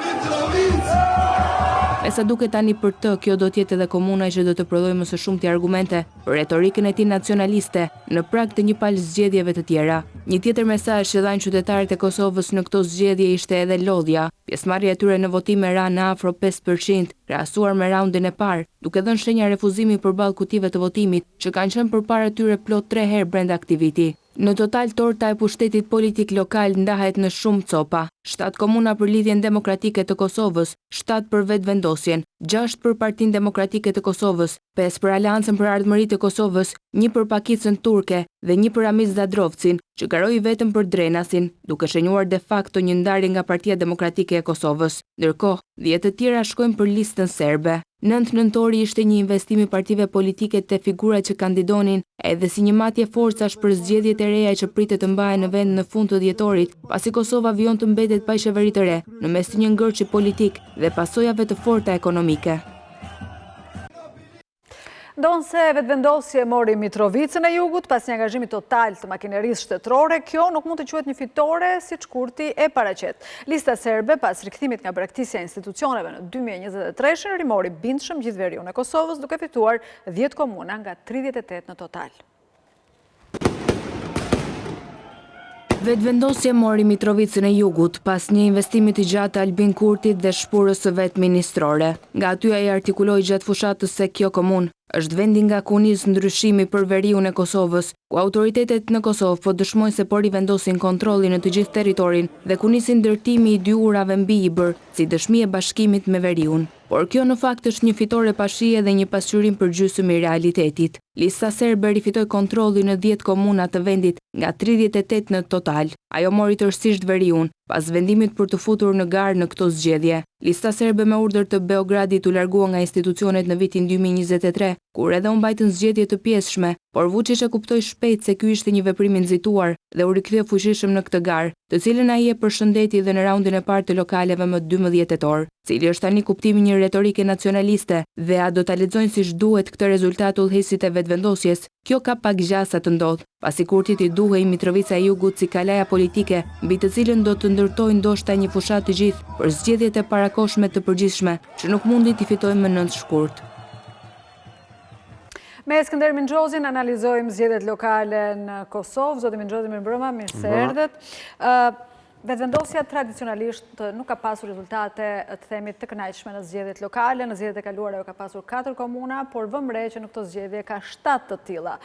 Me sa duket tani për të, kjo do t'jetë edhe komuna që do të prodhojë më së shumti argumente për retorikën e tij nacionaliste në prag të një palë zgjedhjeve të tjera. Një tjetër mesazh që dhanë qytetarët e Kosovës në këto zgjedhje ishte edhe lodhja. Pjesëmarrja e tyre në votime ra në afro 5%, krahasuar me raundin e parë, duke dhënë shenja refuzimi përballë kutive të votimit që kanë qenë përpara tyre plot 3 herë brenda aktiviti. Në total, torta e pushtetit politik lokal ndahet në shumë copa. 7 komuna për Lidhjen Demokratike të Kosovës, 7 për vetëvendosjen, 6 për Partinë Demokratike të Kosovës, 5 për Aleancën për Ardhmëritë të Kosovës, 1 për Pakicën Turke dhe 1 për Amis Zadrovcin, që garoi vetëm për Drenasin, duke shenjuar de facto një ndarje nga Partia Demokratike e Kosovës. Ndërkohë, 10 të tjera shkojnë për listën serbe. 9 nëntori ishte një investim i partive politike te figurat që kandidonin, edhe si një matje forcash për zgjedhjet e reja që pritet të mbahen në vend në fund të dhjetorit, pasi Kosova vijon të mbetet pa qeveri të re, në mes të një ngërçi politik dhe pasojave të forta ekonomike. Ndonë se vetëvendosje mori Mitrovicën e Jugut pas një angazhimi total të makinerisë shtetërore, kjo nuk mund të quhet një fitore si Kurti e paraqet. Lista serbe pas rikthimit nga braktisja e institucioneve në 2023 rimori bindshëm gjithë veriun e Kosovës, duke fituar 10 komuna nga 38 në total. Vetëvendosje mori Mitrovicën e Jugut pas një investimi të gjatë Albin Kurtit dhe shpurës së vet ministrore. Nga aty ai artikuloi gjatë fushatës se kjo komunë është vendi nga ku nis ndryshimi për veriun e Kosovës, ku autoritetet në Kosovë po dëshmojnë se po rivendosin kontrollin në të gjithë territorin dhe ku nisin ndërtimi i dy urave mbi Ibër, si dëshmi e bashkimit me veriun. Por kjo në fakt është një fitore pa shije dhe një pasqyrim për gjysmë i realitetit. Lista serbe rifitoi kontrollin në 10 komuna të vendit nga 38 në total. Ajo mori tërësisht veriun, pas vendimit për të futur në garë në këto zgjedhje. Lista serbe me urdhër të Beogradit u largua nga institucionet në vitin 2023, kur edhe u mbajtën zgjedhje të pjesshme, por Vučić e kuptoi shpejt se ky ishte një veprim i nxituar dhe u rikthye fuqishëm në këtë garë, të cilën ai e përshëndeti dhe në raundin e parë të lokaleve më 12 tetor. Cili është tani kuptimi një retorike nacionaliste dhe a do ta lexojnë siç duhet këtë rezultat udhëheqësit e vetëvendosjes? Kjo ka pak gjasa të ndodh, pasi Kurtit i duhej Mitrovica e Jugut si kalaja politike, mbi të cilën do të ndërtojë ndoshta një fushat të gjithë për zgjedhjet e parakoshme të përgjithshme, që nuk mundin t'i fitojnë më 9 shkurt. Me Skënder Minxhozin analizojmë zgjedhjet lokale në Kosovë. Zoti Minxhozi, mirëmbrëma, mirë se erdhët. Vetëvendosja tradicionalisht nuk ka pasur rezultate të themi të kënaqshme në zgjedhjet lokale. Në zgjedhjet e kaluara ajo ka pasur 4 komuna, por vëmë re që në këto zgjedhje ka 7 të tilla.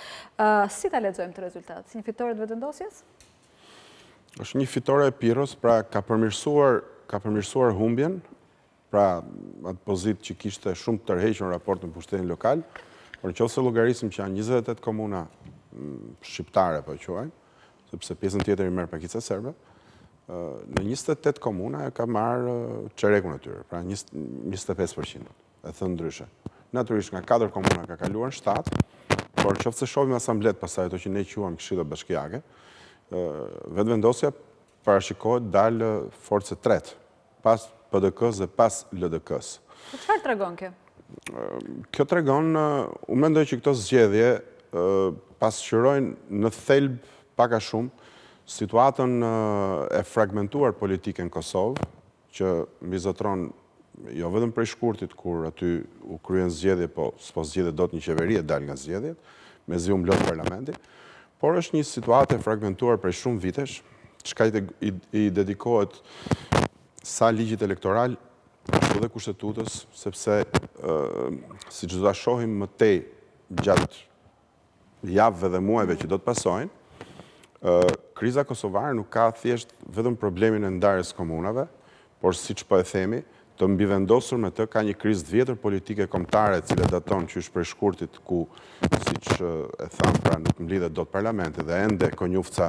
Si ta lexojmë këtë rezultat? Si një fitore të vetëvendosjes? Është një fitore e Pirros, pra ka përmirësuar humbjen, pra atë pozitë që kishte shumë tërhequr në raport në pushtetin lokal, por nëse llogarisim që janë 28 komuna shqiptare, po quajmë, sepse pjesën tjetër i merr Pakica serbe, në 28 komuna e ka marrë çerekun e tyre, pra 25%, e thënë ndryshe. Natyrisht nga 4 komuna ka kaluar në 7, por nëse shohim asamblet pasaj ato që ne quajmë këshilla bashkiake, vetëvendosja parashikohet dalë forcë tretë, pas PDK-s dhe pas LDK-s. Çfarë tregon kjo? Kjo tregon, unë mendoj që këto zgjedhje pasqyrojnë në thelb pak a shumë situatën e fragmentuar politike në Kosovë, që mbizotron jo vetëm prej shkurtit kur aty u kryen zgjedhje, po s'po zgjedhje dot një qeveri e dal nga zgjedhjet, mezi u mblodh parlamenti, por është një situatë e fragmentuar prej shumë vitesh, çka i dedikohet sa ligjit elektoral, ashtu dhe kushtetutës, sepse siç do ta shohim më tej gjatë javëve dhe muajve që do të pasojnë, kriza kosovare nuk ka thjesht vetëm problemin e ndarjes komunave, por siç po e themi, të mbivendosur me të ka një krizë të vjetër politike kombëtare, e cila daton qysh prej shkurtit ku, siç e tham, pra nuk mblidhet dot parlamenti dhe ende Konjufca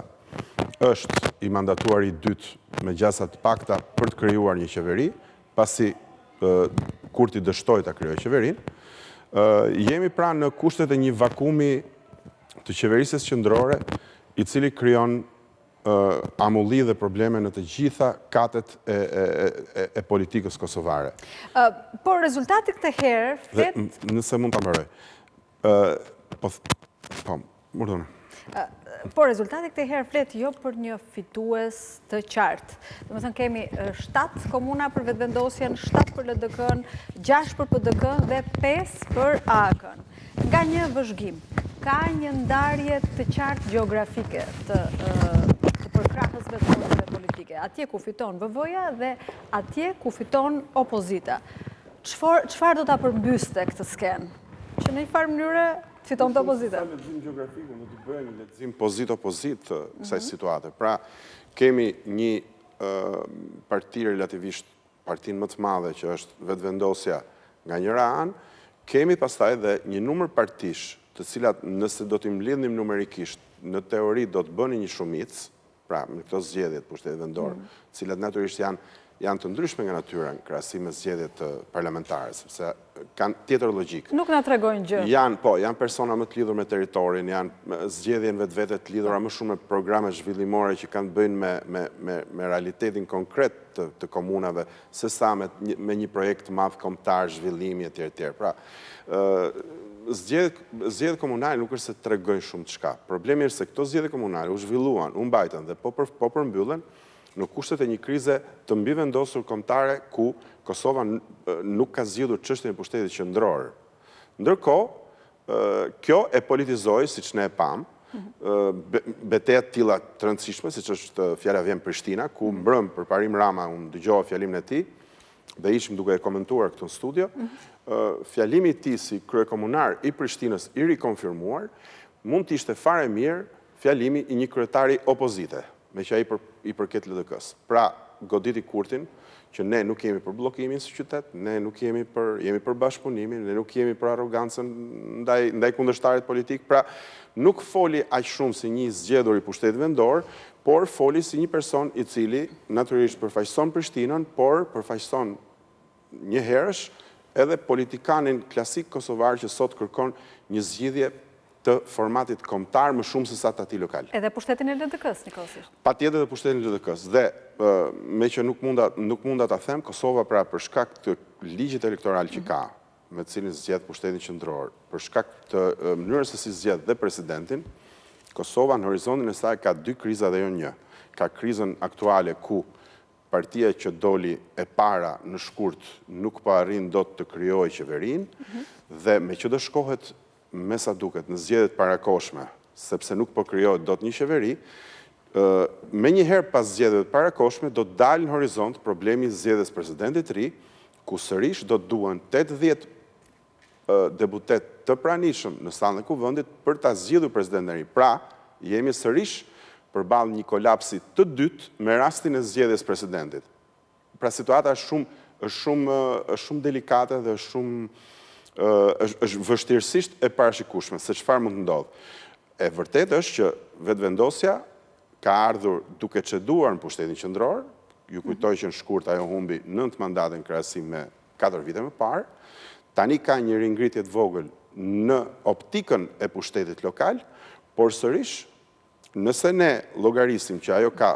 është i mandatuar i dytë me gjasa të pakta për të krijuar një qeveri, pasi Kurti dështoi ta krijojë qeverinë. Jemi pra në kushtet e një vakumi të qeverisjes qendrore, i cili krijon amulli dhe probleme në të gjitha katet e politikës kosovare. Por rezultati këtë herë flet... Nëse mund të mbaroj. Por rezultati këtë herë flet jo për një fitues të qartë. Domethënë kemi 7 komuna për vetëvendosjen, 7 për LDK-n, 6 për PDK-n dhe 5 për AK-n. Nga një vëzhgim, ka një ndarje të qartë gjeografike të përkrahësve të forcave politike. Atje ku fiton VV-ja dhe atje ku fiton opozita. Çfarë do ta përmbyste këtë skenë? Që në një farë mënyre fiton të opozita. Sa lexim gjeografik, do të bëjmë një lexim pozit-opozit kësaj situate. Pra, kemi një parti relativisht partinë më të madhe që është vetëvendosja nga njëra anë, kemi pastaj dhe një numër partish, të cilat nëse do t'i mbledhnim numerikisht, në teori do të bëni një shumicë, pra me këto zgjedhjet pushtetit vendor, cilat natyrisht janë të ndryshme nga natyra në krahasim me zgjedhjet parlamentare, sepse kanë tjetër logjik. Nuk na tregojnë gjë. Janë persona më të lidhur me territorin, janë zgjedhje në vetvete të lidhura më shumë me programe zhvillimore që kanë bëjnë me realitetin konkret të komunave, sesa me një projekt të madh kombëtar, zhvillimi etj. Pra, zgjedhjet komunale nuk është se tregojnë shumë çka. Problemi është se këto zgjedhje komunale u zhvilluan, u mbajtën dhe po përmbyllen në kushtet e një krize të mbivendosur kombëtare ku Kosova nuk ka zgjidhur çështjen e pushtetit qendror. Ndërkohë, kjo e politizoi, siç ne e pam, betejë të tilla të rëndësishme, siç është fjala vjen Prishtina, ku mbrëm përparim Rama, unë dëgjova fjalimin e tij dhe ishim duke e komentuar këtu në studio. Fjalimi i tij si kryekomunar i Prishtinës i rikonfirmuar mund të ishte fare mirë fjalimi i një kryetari opozite, me që ai i përket LDK-s. Pra, goditi Kurtin që ne nuk jemi për bllokimin së qytet, ne nuk jemi për bashkëpunimin, ne nuk jemi për arrogancën ndaj kundërshtarit politik. Pra, nuk foli aq shumë si një zgjedhur i pushtetit vendor, por foli si një person i cili natyrisht përfaqëson Prishtinën, por përfaqëson një herësh edhe politikanin klasik kosovar që sot kërkon një zgjidhje të formatit kombëtar më shumë se sa të atij lokal. Edhe pushtetin e LDK-s, nikosisht. Patjetër edhe pushtetin e LDK-s. Dhe me që nuk munda ta them, Kosova pra për shkak të ligjit elektoral që ka, me të cilin zgjedh pushtetin qendror, për shkak të mënyrës se si zgjedh dhe presidentin, Kosova në horizontin e saj ka 2 kriza dhe jo një. Ka krizën aktuale ku partia që doli e para në shkurt nuk pa arrin dot të krijojë qeverinë dhe me që do shkohet me sa duket në zgjedhjet parakoshme, sepse nuk po krijohet dot një qeveri, me njëherë pas zgjedhjeve parakoshme do të dalë në horizont problemi i zgjedhjes presidentit të ri, ku sërish do të duhen 80 deputet të pranishëm në sallën e kuvendit për ta zgjedhur presidentin e ri. Pra, jemi sërish përballë një kolapsi të dytë me rastin e zgjedhjes presidentit. Pra situata është shumë delikate dhe është vështirësisht e parashikueshme se çfarë mund të ndodhë. E vërtetë është që vetëvendosja ka ardhur duke çeduar në pushtetin qendror, ju kujtoj që në shkurt ajo humbi 9 mandate në krahasim me 4 vite më parë, tani ka një ringritje të vogël në optikën e pushtetit lokal, por sërish nëse ne llogarisim që ajo ka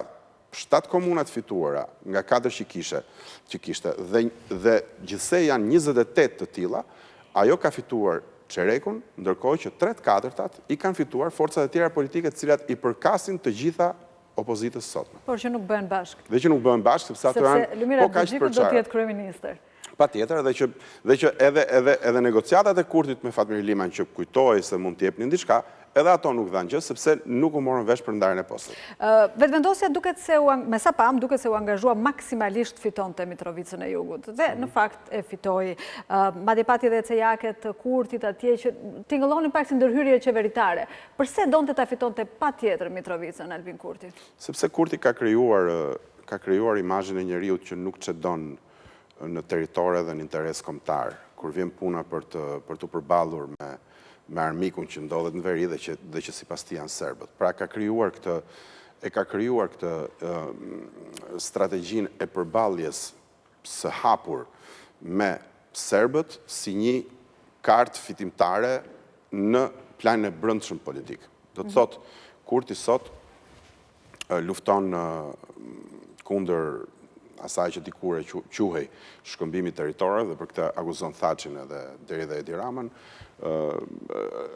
7 komuna të fituara nga 4 që kishte dhe gjithsej janë 28 të tilla, ajo ka fituar çerekun, ndërkohë që 3/4 i kanë fituar forcat e tjera politike të cilat i përkasin të gjitha opozitës sotme. Por që nuk bëhen bashkë. Dhe që nuk bëhen bashkë, sepse ato janë Lumira Xhaxhiku do të jetë kryeministër. Pa tjetër, dhe që edhe negociatat e Kurtit me Fatmir Liman që kujtoj se mund t'jepnin diçka, edhe ato nuk dhanë gjë, sepse nuk u morën vesh për ndarjen e posteve. Vetëvendosja duket se me sa pam duket se u angazhua maksimalisht fitonte Mitrovicën e Jugut. Dhe në fakt e fitoi. Madje pati edhe Cejake të Kurtit atje që tingëllonin pak si ndërhyrje qeveritare. Përse donte ta fitonte patjetër Mitrovicën Albin Kurti? Sepse Kurti ka krijuar imazhin e njeriut që nuk çedon në territore dhe në interes kombëtar, kur vjen puna për të përballur me armikun që ndodhet në veri dhe që sipas tij janë serbët. Pra ka krijuar këtë strategjinë e përballjes së hapur me serbët si një kartë fitimtare në planin e brendshëm politik. Do të thotë, Kurti sot lufton kundër asaj që dikur e quhej shkëmbimi territorëve dhe për këtë akuzon Thaçin edhe deri dhe Edi Ramën,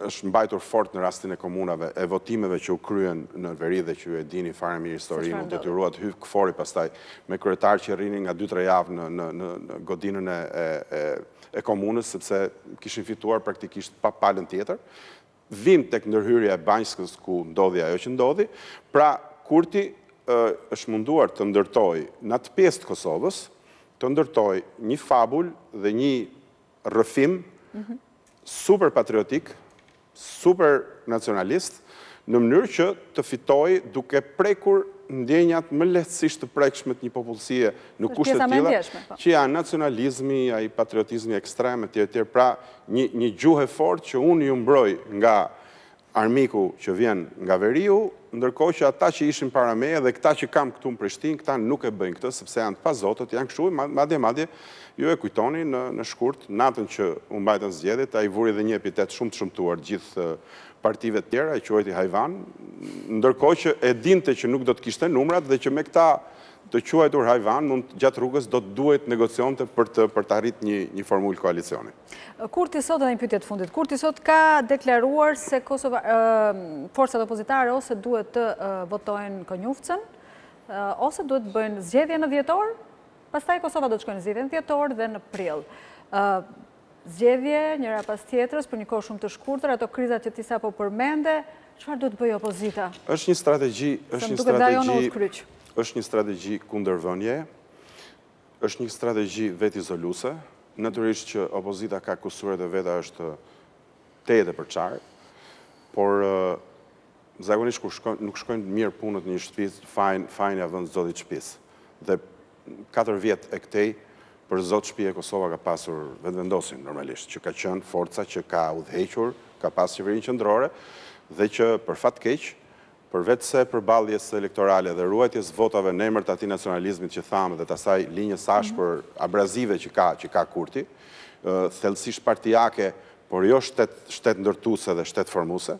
është mbajtur fort në rastin e komunave, e votimeve që u kryen në veri dhe që ju e dini fare mirë historinë, u detyruat hyj Kfori pastaj me kryetar që rrinin nga 2-3 javë në godinën e komunës, sepse kishin fituar praktikisht pa palën tjetër. Vim tek ndërhyrja e Banjskës ku ndodhi ajo që ndodhi, pra Kurti është munduar të ndërtoj në atë pjesë të Kosovës, të ndërtoj një fabul dhe një rrëfim super patriotik, super nacionalist, në mënyrë që të fitoj duke prekur ndjenjat më lehtësisht të prekshme të një popullsie në kushte të tilla, që janë nacionalizmi, ai patriotizmi ekstrem etj. Pra një gjuhë e fortë që unë ju mbroj nga armiku që vjen nga veriu, ndërkohë që ata që ishin para meje dhe këta që kam këtu në Prishtinë, këta nuk e bëjnë këtë, sepse janë të pazotët, janë kështu, madje, ju e kujtoni në shkurt, natën që u mbajtën zgjedhjet, ai vuri dhe një epitet shumë të shëmtuar gjithë partive të tjera, e quajti hajvan, ndërkohë që e dinte që nuk do të kishte numrat dhe që me këta të quajtur hajvan, gjatë rrugës do të duhet negocionte për të arrit një formulë koalicioni. Kurti sot edhe një pyetje të fundit. Kurti sot ka deklaruar se forcat opozitare ose duhet të votojnë konjufcën, ose duhet të bëjnë zgjedhje në dhjetor, pastaj Kosova do të shkojnë në zgjedhje në dhjetor dhe në prill. Zgjedhje njëra pas tjetrës për një kohë shumë të shkurtër, ato krizat që ti sapo përmende, çfarë duhet të bëjë opozita? Është një strategji kundërvënie, është një strategji vetë izoluese. Natyrisht që opozita ka kusuret e veta është te dhe përçarë, por zakonisht kur nuk shkojnë mirë punët një shtëpis, fajnë ja vënd zotit shtëpis. Dhe 4 vjet e këtej, për zot shtëpi e Kosova ka pasur vetëvendosin normalisht, që ka qenë forca që ka udhëhequr, ka pas qeverinë qendrore, dhe që për fat keq, përveç se përballjes elektorale dhe ruajtjes votave në emër të atij nacionalizmit që thamë dhe të asaj linjës ashpër abrazive që ka Kurti, thellësisht partijake, por jo shtet ndërtuese dhe shtet formuese,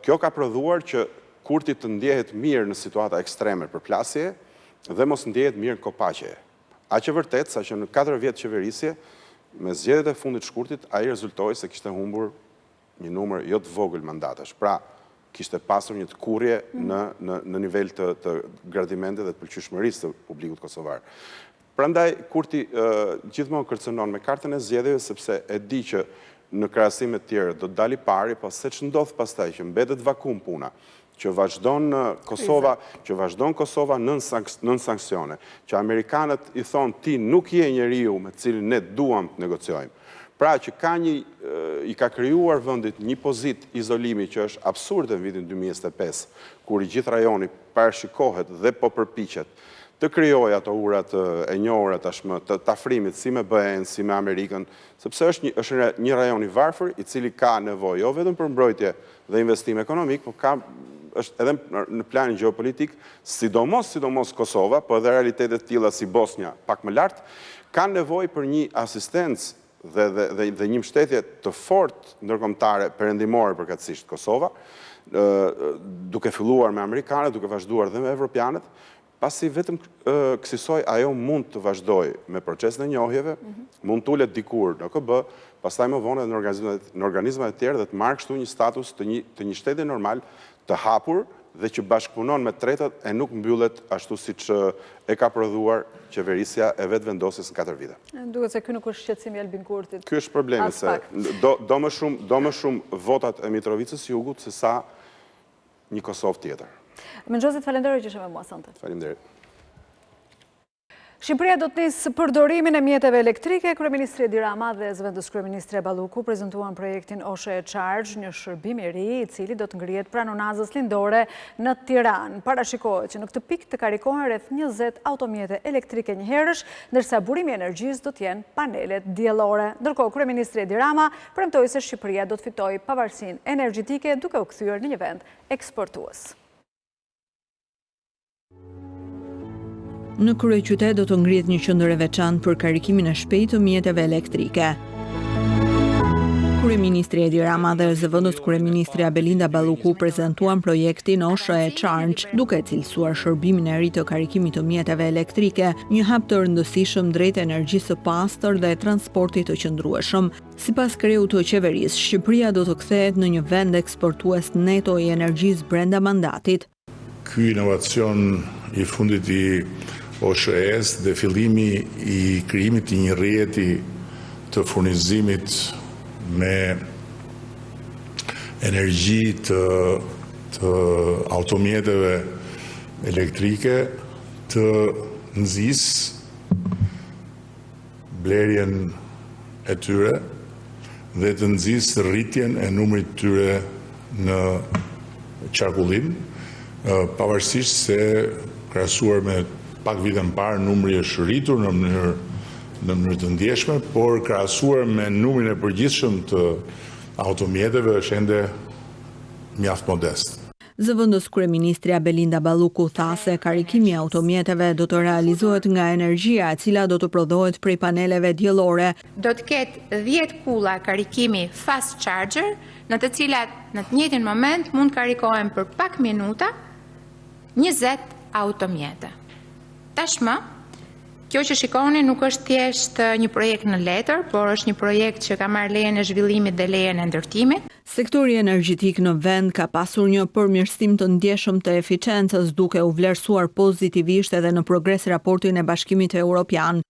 kjo ka prodhuar që Kurti të ndjehet mirë në situata ekstreme përplasje dhe mos ndjehet mirë në kopaqe. Aq e vërtet sa që në 4 vjet qeverisje, me zgjedhjet e fundit të Kurtit, ai rezultoi se kishte humbur një numër jo të vogël mandatash. Pra, kishte pasur një të kurje në nivel të gradimente dhe të pëlqyeshmërisë të publikut kosovar. Prandaj, Kurti gjithmonë kërcënon me kartën e zgjedhjeve, sepse e di që në krahasim të tjerë do të dali pari, po se ç'ndodh pastaj që mbetet vakum puna, që vazhdon Kosova nën sanksione, që amerikanët i thonë ti nuk je njeriu me cilin ne duam të negociojmë. Pra që i ka krijuar vendit një pozit izolimi që është absurde në vitin 2025, kur i gjithë rajoni parashikohet dhe po përpiqet të krijojë ato urat e njohura tashmë të afrimit si me BE-n, si me Amerikën, sepse është një rajon i varfër i cili ka nevojë jo vetëm për mbrojtje dhe investim ekonomik, por ka është edhe në planin gjeopolitik, sidomos Kosova, po edhe realitetet të tilla si Bosnia pak më lart, kanë nevojë për një asistencë dhe një mbështetje të fortë ndërkombëtare perëndimore përkatësisht Kosova, duke filluar me amerikanët, duke vazhduar dhe me evropianët, pasi vetëm kësaj ajo mund të vazhdojë me procesin e njohjeve, mund të ulet dikur në OKB, pastaj më vonë në organizmat e tjerë dhe të marrë kështu një status të një shteti normal, të hapur dhe që bashkëpunon me tretët e nuk mbyllet ashtu si që e ka prodhuar qeverisja e vetë vendosjes në 4 vite. Duket se ky nuk është shqetësimi i Albin Kurtit. Ky është problemi, se do më shumë votat e Mitrovicës Jugut se sa një Kosovë tjetër. Mëngjozit, falenderoj që ishe me mua sonte. Faleminderit. Shqipëria do të nisë përdorimin e mjeteve elektrike. Kryeministri Edi Rama dhe zëvendës kryeministre Balluku prezantuan projektin Oshe Charge, një shërbim i ri i cili do të ngrihet pranë unazës lindore në Tiranë. Parashikohet që në këtë pikë të karikohen rreth 20 automjete elektrike njëherësh, ndërsa burimi i energjisë do të jenë panelet diellore. Ndërkohë, kryeministri Edi Rama premtoi se Shqipëria do të fitojë pavarësinë energjetike duke u kthyer në një vend eksportues. Në kryeqytet do të ngrihet një qendër e veçantë për karikimin e shpejtë të mjeteve elektrike. Kryeministri Edi Rama dhe zëvendës kryeministri Belinda Balluku prezantuan projektin Oshe Charge, duke cilësuar shërbimin e ri të karikimit të mjeteve elektrike, një hap të rëndësishëm drejt energjisë së pastër dhe transportit të qëndrueshëm. Sipas kreut të qeverisë, Shqipëria do të kthehet në një vend eksportues neto i energjisë brenda mandatit. Ky inovacion i fundit i OSHE-s dhe fillimi i krijimit të një rrjeti të furnizimit me energji të automjeteve elektrike të nxis blerjen e tyre dhe të nxis rritjen e numrit tyre në qarkullim, pavarësisht se krahasuar me pak vite më parë numri është rritur në mënyrë të ndjeshme, por krahasuar me numrin e përgjithshëm të automjeteve është ende mjaft modest. Zëvendës kryeministri Belinda Balluku tha se karikimi i automjeteve do të realizohet nga energjia e cila do të prodhohet prej paneleve diellore. Do të ketë 10 kulla karikimi fast charger, në të cilat në të njëjtin moment mund karikohen për pak minuta 20 automjete. Tashmë, kjo që shikoni nuk është thjesht një projekt në letër, por është një projekt që ka marrë lejen e zhvillimit dhe lejen e ndërtimit. Sektori energjetik në vend ka pasur një përmirësim të ndjeshëm të eficiencës, duke u vlerësuar pozitivisht edhe në progres raportin e Bashkimit Evropian.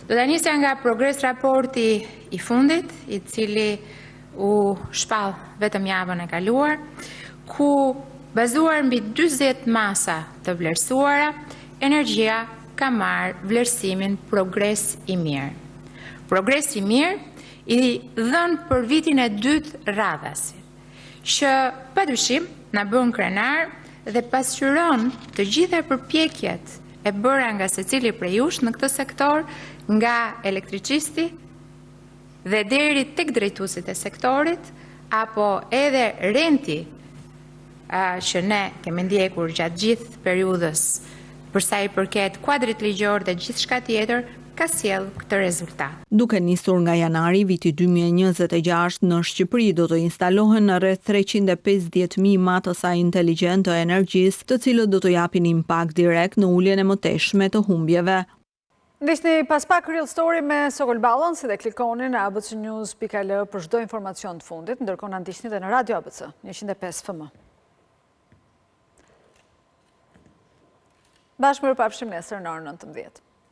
Do ta nisja nga progres raporti i fundit, i cili u shpall vetëm javën e kaluar, ku bazuar mbi 40 masa të vlerësuara, energjia ka marrë vlerësimin progres i mirë. Progres i mirë i dhënë për vitin e dytë radhasit, që padyshim na bën krenar dhe pasqyron të gjitha përpjekjet e bëra nga secili prej jush në këtë sektor, nga elektricisti dhe deri tek drejtuesit e sektorit, apo edhe renti që ne kemi ndjekur gjatë gjithë periudhës përsa i përket kuadrit ligjor dhe gjithçka tjetër, ka sjell këtë rezultat. Duke nisur nga janari viti 2026, në Shqipëri do të instalohen rreth 350.000 matësa inteligjent të energjisë, të cilët do të japin impakt direkt në uljen e mëtejshme të humbjeve. Ndihni pas pak Real Story me Sokol Balance dhe klikoni në abcnews.al për çdo informacion të fundit, ndërkohë na ndiqni edhe në Radio ABC 105 FM. Bashkë mirëpafshim nesër në orën 19.